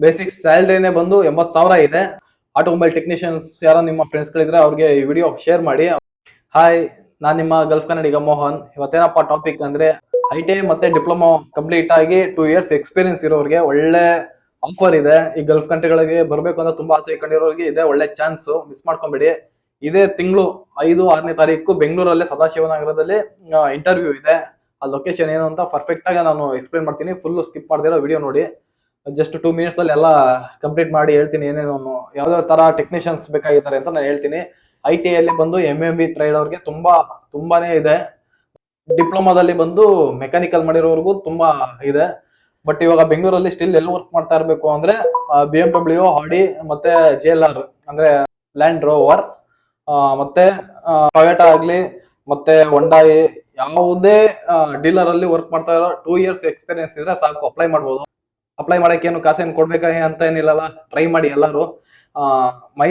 Basic ಸ್ಯಾಲರಿನೇ ಬಂದು 80,000 ಇದೆ. ಆಟೋಮೊಬೈಲ್ ಟೆಕ್ನಿಷಿಯನ್ಸ್ ಯಾರೋ ನಿಮ್ಮ ಫ್ರೆಂಡ್ಸ್ಗಳಿದ್ರೆ ಅವ್ರಿಗೆ ಈ ವಿಡಿಯೋ ಶೇರ್ ಮಾಡಿ. ಹಾಯ್, ನಾನು ನಿಮ್ಮ ಗಲ್ಫ್ ಕನ್ನಡಿಗ ಮೋಹನ್. ಇವತ್ತೇನಪ್ಪ ಟಾಪಿಕ್ ಅಂದ್ರೆ, ITI ಮತ್ತೆ ಡಿಪ್ಲೊಮಾ ಕಂಪ್ಲೀಟ್ ಆಗಿ 2 years ಎಕ್ಸ್ಪೀರಿಯನ್ಸ್ ಇರೋರಿಗೆ ಒಳ್ಳೆ ಆಫರ್ ಇದೆ. ಈ ಗಲ್ಫ್ ಕಂಟ್ರಿಗಳಿಗೆ ಬರಬೇಕು ಅಂತ ತುಂಬಾ ಆಸೆ ಇಟ್ಕೊಂಡಿರೋರಿಗೆ ಇದೆ ಒಳ್ಳೆ ಚಾನ್ಸ್, ಮಿಸ್ ಮಾಡ್ಕೊಂಬೇಡಿ. ಇದೇ ತಿಂಗಳು 5-6ನೇ ತಾರೀಕು ಬೆಂಗಳೂರಲ್ಲೇ ಸದಾಶಿವನಗರದಲ್ಲಿ ಇಂಟರ್ವ್ಯೂ ಇದೆ. ಆ ಲೊಕೇಶನ್ ಏನು ಅಂತ ಪರ್ಫೆಕ್ಟ್ ಆಗಿ ನಾನು ಎಕ್ಸ್ಪ್ಲೇನ್ ಮಾಡ್ತೀನಿ. ಫುಲ್ ಸ್ಕಿಪ್ ಮಾಡ್ದಿರೋ ವಿಡಿಯೋ ನೋಡಿ. ಜಸ್ಟ್ 2 minutes ಅಲ್ಲಿ ಎಲ್ಲ ಕಂಪ್ಲೀಟ್ ಮಾಡಿ ಹೇಳ್ತೀನಿ ಏನೇನು ಯಾವ್ಯಾವ ತರ ಟೆಕ್ನಿಷಿಯನ್ಸ್ ಬೇಕಾಗಿದ್ದಾರೆ ಅಂತ ನಾನು ಹೇಳ್ತೀನಿ. ITI ಅಲ್ಲಿ ಬಂದು MMB ಟ್ರೇಡ್ ಅವ್ರಿಗೆ ತುಂಬಾನೇ ಇದೆ. ಡಿಪ್ಲೊಮಾದಲ್ಲಿ ಬಂದು ಮೆಕ್ಯಾನಿಕಲ್ ಮಾಡಿರೋರ್ಗೂ ತುಂಬಾ ಇದೆ. ಬಟ್ ಇವಾಗ ಬೆಂಗಳೂರಲ್ಲಿ ಸ್ಟಿಲ್ ಎಲ್ಲಿ ವರ್ಕ್ ಮಾಡ್ತಾ ಇರಬೇಕು ಅಂದ್ರೆ BMW, Audi ಮತ್ತೆ JLR ಅಂದ್ರೆ ಲ್ಯಾಂಡ್ ರೋವರ್, ಮತ್ತೆ ಟೊಯೋಟಾ ಆಗ್ಲಿ ಮತ್ತೆ ಹೊಂಡಾಯಿ, ಯಾವುದೇ ಡೀಲರ್ ಅಲ್ಲಿ ವರ್ಕ್ ಮಾಡ್ತಾ ಇರೋ 2 years ಎಕ್ಸ್ಪೀರಿಯನ್ಸ್ ಇದ್ರೆ ಸಾಕು, ಅಪ್ಲೈ ಮಾಡ್ಬೋದು. ಅಪ್ಲೈ ಮಾಡಕ್ಕೆ ಏನು ಕಾಸೇನು ಕೊಡ್ಬೇಕಾ ಅಂತ ಏನಿಲ್ಲಲ್ಲ, ಟ್ರೈ ಮಾಡಿ ಎಲ್ಲರೂ.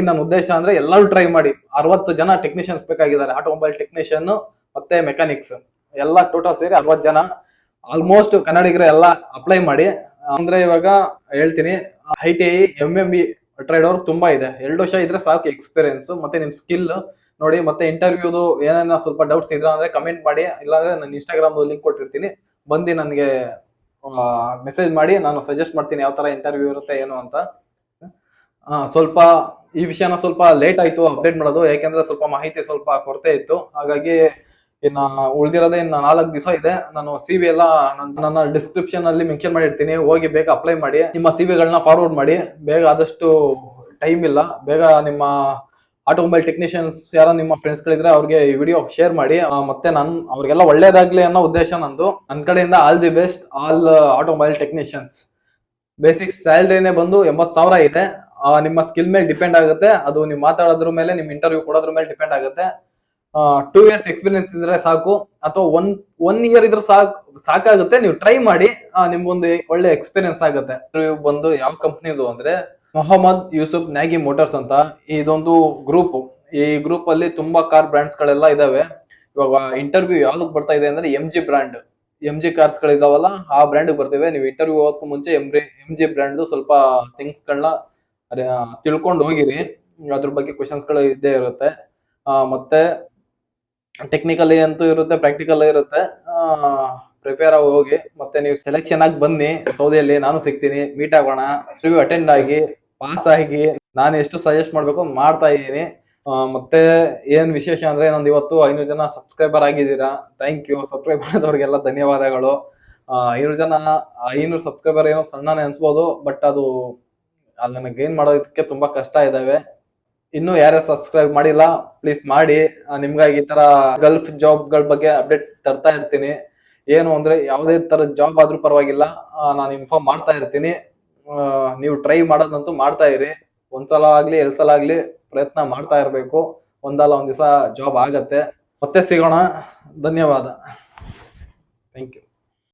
ನನ್ನ ಉದ್ದೇಶ ಅಂದ್ರೆ ಎಲ್ಲರೂ ಟ್ರೈ ಮಾಡಿ. 60 ಜನ ಟೆಕ್ನಿಷಿಯನ್ಸ್ ಬೇಕಾಗಿದ್ದಾರೆ, ಆಟೋಮೊಬೈಲ್ ಟೆಕ್ನಿಷಿಯನ್ ಮತ್ತೆ ಮೆಕ್ಯಾನಿಕ್ಸ್ ಎಲ್ಲ ಟೋಟಲ್ ಸೇರಿ 60 ಜನ. ಆಲ್ಮೋಸ್ಟ್ ಕನ್ನಡಿಗರು ಎಲ್ಲ ಅಪ್ಲೈ ಮಾಡಿ. ಅಂದ್ರೆ ಇವಾಗ ಹೇಳ್ತೀನಿ, ITI MMB ಟ್ರೇಡ್ ಅವ್ರು ತುಂಬಾ ಇದೆ. 2 ವರ್ಷ ಇದ್ರೆ ಸಾಕು ಎಕ್ಸ್ಪೀರಿಯನ್ಸ್, ಮತ್ತೆ ನಿಮ್ ಸ್ಕಿಲ್ ನೋಡಿ. ಮತ್ತೆ ಇಂಟರ್ವ್ಯೂದು ಏನೇನ ಸ್ವಲ್ಪ ಡೌಟ್ಸ್ ಇದ್ರೆ ಅಂದ್ರೆ ಕಮೆಂಟ್ ಮಾಡಿ, ಇಲ್ಲಾಂದ್ರೆ ನಾನು ಇನ್ಸ್ಟಾಗ್ರಾಮ್ ಲಿಂಕ್ ಕೊಟ್ಟಿರ್ತೀನಿ, ಬಂದು ನನಗೆ ಮೆಸೇಜ್ ಮಾಡಿ. ನಾನು ಸಜೆಸ್ಟ್ ಮಾಡ್ತೀನಿ ಯಾವ ತರ ಇಂಟರ್ವ್ಯೂ ಇರುತ್ತೆ ಏನು ಅಂತ. ಸ್ವಲ್ಪ ಈ ವಿಷಯನ ಸ್ವಲ್ಪ ಲೇಟ್ ಆಯ್ತು ಅಪ್ಡೇಟ್ ಮಾಡೋದು, ಯಾಕೆಂದ್ರೆ ಸ್ವಲ್ಪ ಮಾಹಿತಿ ಸ್ವಲ್ಪ ಕೊರತೆ ಇತ್ತು. ಹಾಗಾಗಿ ಇನ್ನ ಉಳಿದಿರೋದೇ ಇನ್ನ 4 ದಿವಸ ಇದೆ. ನಾನು CV ಎಲ್ಲ ನನ್ನ ಡಿಸ್ಕ್ರಿಪ್ಷನ್ ಅಲ್ಲಿ ಮೆನ್ಷನ್ ಮಾಡಿರ್ತೀನಿ, ಹೋಗಿ ಬೇಗ ಅಪ್ಲೈ ಮಾಡಿ. ನಿಮ್ಮ CV ಗಳನ್ನ ಫಾರ್ವರ್ಡ್ ಮಾಡಿ ಬೇಗ, ಆದಷ್ಟು ಟೈಮ್ ಇಲ್ಲ. ಬೇಗ ನಿಮ್ಮ ಆಟೋಮೊಬೈಲ್ ಟೆಕ್ನಿಷಿಯನ್ಸ್ ಯಾರೋ ನಿಮ್ಮ ಫ್ರೆಂಡ್ಸ್ಗಳಿದ್ರೆ ಅವ್ರಿಗೆ ಈ ವಿಡಿಯೋ ಶೇರ್ ಮಾಡಿ. ಮತ್ತೆ ಅವ್ರಿಗೆಲ್ಲ ಒಳ್ಳೇದಾಗ್ಲಿ ಅನ್ನೋ ಉದ್ದೇಶ ನಂದು. ನನ್ನ ಕಡೆಯಿಂದ all the best all automobile technicians. Basic ಸ್ಯಾಲರಿನೇ ಬಂದು 80,000 ಇದೆ. ನಿಮ್ಮ ಸ್ಕಿಲ್ ಮೇಲೆ ಡಿಪೆಂಡ್ ಆಗುತ್ತೆ, ಅದು ನೀವು ಮಾತಾಡೋದ್ರ ಮೇಲೆ, ನಿಮ್ ಇಂಟರ್ವ್ಯೂ ಕೊಡೋದ್ರ ಮೇಲೆ ಡಿಪೆಂಡ್ ಆಗುತ್ತೆ. 2 years ಎಕ್ಸ್ಪೀರಿಯನ್ಸ್ ಇದ್ರೆ ಸಾಕು, ಅಥವಾ ಒನ್ ಇಯರ್ ಇದ್ರೆ ಸಾಕಾಗುತ್ತೆ. ನೀವು ಟ್ರೈ ಮಾಡಿ, ನಿಮ್ಗೊಂದು ಒಳ್ಳೆ ಎಕ್ಸ್ಪೀರಿಯನ್ಸ್ ಆಗುತ್ತೆ. ಇಂಟರ್ವ್ಯೂ ಬಂದು ಯಾವ ಕಂಪ್ನಿದು ಅಂದ್ರೆ ಮೊಹಮ್ಮದ್ ಯೂಸುಫ್ ನ್ಯಾಗಿ ಮೋಟಾರ್ಸ್ ಅಂತ. ಇದೊಂದು ಗ್ರೂಪ್. ಈ ಗ್ರೂಪ್ ಅಲ್ಲಿ ತುಂಬಾ ಕಾರ್ ಬ್ರಾಂಡ್ಸ್ ಗಳೆಲ್ಲ ಇದಾವೆ. ಇವಾಗ ಇಂಟರ್ವ್ಯೂ ಯಾವ್ದಕ್ ಬರ್ತಾ ಇದೆ ಅಂದ್ರೆ MG ಬ್ರಾಂಡ್, MG ಕಾರ್ಸ್ ಗಳಿದಾವಲ್ಲ ಆ ಬ್ರ್ಯಾಂಡ್ ಬರ್ತಿವೆ. ನೀವು ಇಂಟರ್ವ್ಯೂ ಹೋಗೋದಕ್ಕೂ ಮುಂಚೆ MG ಬ್ರ್ಯಾಂಡ್ ಸ್ವಲ್ಪ ಥಿಂಗ್ಸ್ ಗಳನ್ನ ತಿಳ್ಕೊಂಡು ಹೋಗಿರಿ. ಅದ್ರ ಬಗ್ಗೆ ಕ್ವಶನ್ಸ್ ಗಳು ಇದ್ದೇ ಇರುತ್ತೆ. ಮತ್ತೆ ಟೆಕ್ನಿಕಲಿ ಅಂತೂ ಇರುತ್ತೆ, ಪ್ರಾಕ್ಟಿಕಲ್ ಇರುತ್ತೆ. ಪ್ರಿಪೇರ್ ಆಗಿ ಹೋಗಿ. ಮತ್ತೆ ನೀವು ಸೆಲೆಕ್ಷನ್ ಆಗಿ ಬನ್ನಿ ಸೌದಿಯಲ್ಲಿ, ನಾನು ಸಿಗ್ತೀನಿ, ಮೀಟ್ ಆಗೋಣ. ಇಂಟರ್ವ್ಯೂ ಅಟೆಂಡ್ ಆಗಿ ಪಾಸ್ ಆಗಿ ನಾನು ಎಷ್ಟು ಸಜೆಸ್ಟ್ ಮಾಡ್ಬೇಕು ಮಾಡ್ತಾ ಇದ್ದೀನಿ. ಮತ್ತೆ ಏನ್ ವಿಶೇಷ ಅಂದ್ರೆ, ನಂದು ಇವತ್ತು 500 ಜನ ಸಬ್ಸ್ಕ್ರೈಬರ್ ಆಗಿದ್ದೀರಾ. Thank you. ಸಬ್ಸ್ಕ್ರೈಬ್ ಮಾಡಿದವ್ರಿಗೆಲ್ಲ ಧನ್ಯವಾದಗಳು. 500 ಸಬ್ಸ್ಕ್ರೈಬರ್ ಏನೋ ಸಣ್ಣನೇ ಅನ್ಸ್ಬೋದು, ಬಟ್ ಅದು ಅದನ್ನ ಗೇನ್ ಮಾಡೋದಕ್ಕೆ ತುಂಬಾ ಕಷ್ಟ ಇದಾವೆ. ಇನ್ನು ಯಾರ್ಯಾರು ಸಬ್ಸ್ಕ್ರೈಬ್ ಮಾಡಿಲ್ಲ ಪ್ಲೀಸ್ ಮಾಡಿ. ನಿಮ್ಗಾಗಿ ಈ ತರ ಗಲ್ಫ್ ಜಾಬ್ ಗಳ ಬಗ್ಗೆ ಅಪ್ಡೇಟ್ ತರ್ತಾ ಇರ್ತೀನಿ. ಏನು ಅಂದ್ರೆ ಯಾವುದೇ ತರ ಜಾಬ್ ಆದ್ರೂ ಪರವಾಗಿಲ್ಲ, ನಾನು ಇನ್ಫಾರ್ಮ್ ಮಾಡ್ತಾ ಇರ್ತೀನಿ. ನೀವು ಟ್ರೈ ಮಾಡೋದಂತೂ ಮಾಡ್ತಾ ಇರಿ. ಒಂದ್ಸಲ ಆಗ್ಲಿ 2 ಸಲ ಆಗ್ಲಿ ಪ್ರಯತ್ನ ಮಾಡ್ತಾ ಇರ್ಬೇಕು. ಒಂದಲ್ಲ ಒಂದ್ ದಿವಸ ಜಾಬ್ ಆಗತ್ತೆ. ಮತ್ತೆ ಸಿಗೋಣ. ಧನ್ಯವಾದ. Thank you.